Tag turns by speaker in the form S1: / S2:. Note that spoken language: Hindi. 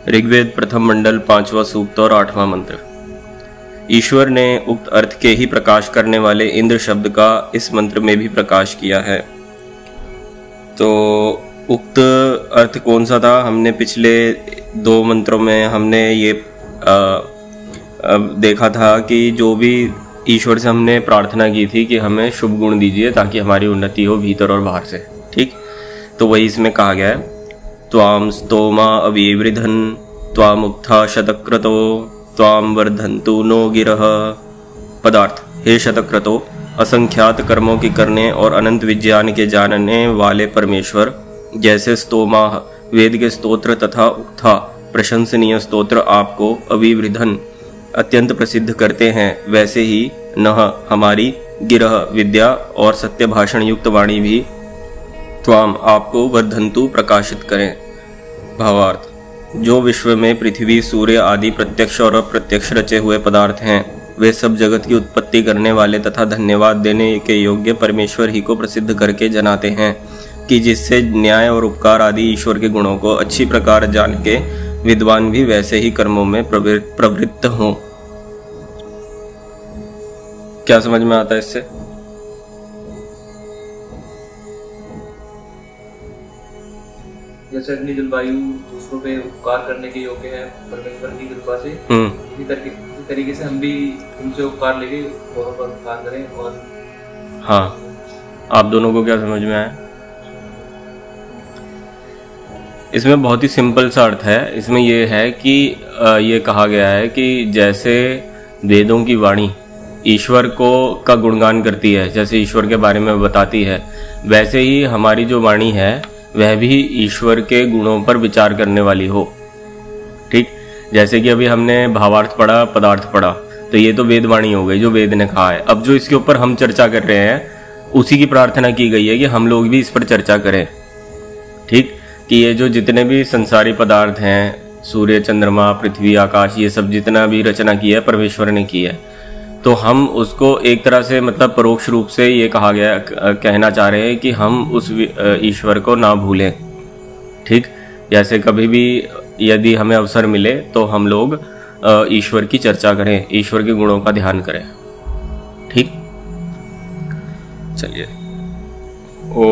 S1: ऋग्वेद प्रथम मंडल 5वां सूक्त और 8वां मंत्र। ईश्वर ने उक्त अर्थ के ही प्रकाश करने वाले इंद्र शब्द का इस मंत्र में भी प्रकाश किया है। तो उक्त अर्थ कौन सा था? हमने पिछले 2 मंत्रों में हमने ये देखा था कि जो भी ईश्वर से हमने प्रार्थना की थी कि हमें शुभ गुण दीजिए ताकि हमारी उन्नति हो भीतर और बाहर से। ठीक, तो वही इसमें कहा गया है, त्वाम स्तोमा अविवृधन त्वाम उत्था शतक्रतो त्वाम वर्धन्तु नो गिरः। पदार्थ: हे शतक्रतो, असंख्यात कर्मों की करने और अनंत विज्ञान के जानने वाले परमेश्वर, जैसे स्तोमा वेद के स्तोत्र तथा उक्था प्रशंसनीय स्तोत्र आपको अविवृधन अत्यंत प्रसिद्ध करते हैं, वैसे ही नह हमारी गिरह विद्या और सत्य भाषण युक्त वाणी भी त्वाम आपको वर्धन्तु प्रकाशित करें। भावार्थ: जो विश्व में पृथ्वी, सूर्य आदि प्रत्यक्ष और अप्रत्यक्ष रचे हुए पदार्थ हैं, वे सब जगत की उत्पत्ति करने वाले तथा धन्यवाद देने के योग्य परमेश्वर ही को प्रसिद्ध करके जनाते हैं कि जिससे न्याय और उपकार आदि ईश्वर के गुणों को अच्छी प्रकार जान के विद्वान भी वैसे ही कर्मों में प्रवृत्त हों। क्या समझ में आता है इससे?
S2: जैसे अग्नि जलवायु दूसरों पे उपकार करने के योग्य है परमेश्वर की कृपा से, इसी तरीके से हम भी उनसे उपकार लेके औरों पर उपकार करें। और
S1: हाँ, आप दोनों को क्या समझ में आया? इसमें बहुत ही सिंपल सा अर्थ है। इसमें यह है कि ये कहा गया है कि जैसे वेदों की वाणी ईश्वर का गुणगान करती है, जैसे ईश्वर के बारे में बताती है, वैसे ही हमारी जो वाणी है वह भी ईश्वर के गुणों पर विचार करने वाली हो। ठीक, जैसे कि अभी हमने भावार्थ पढ़ा, पदार्थ पढ़ा, तो ये तो वेदवाणी हो गई जो वेद ने कहा है। अब जो इसके ऊपर हम चर्चा कर रहे हैं उसी की प्रार्थना की गई है कि हम लोग भी इस पर चर्चा करें। ठीक, कि ये जो जितने भी संसारी पदार्थ हैं, सूर्य, चंद्रमा, पृथ्वी, आकाश, ये सब जितना भी रचना की है परमेश्वर ने की है, तो हम उसको एक तरह से मतलब परोक्ष रूप से ये कहा गया, कहना चाह रहे हैं कि हम उस ईश्वर को ना भूलें। ठीक, जैसे कभी भी यदि हमें अवसर मिले तो हम लोग ईश्वर की चर्चा करें, ईश्वर के गुणों का ध्यान करें। ठीक, चलिए। ओ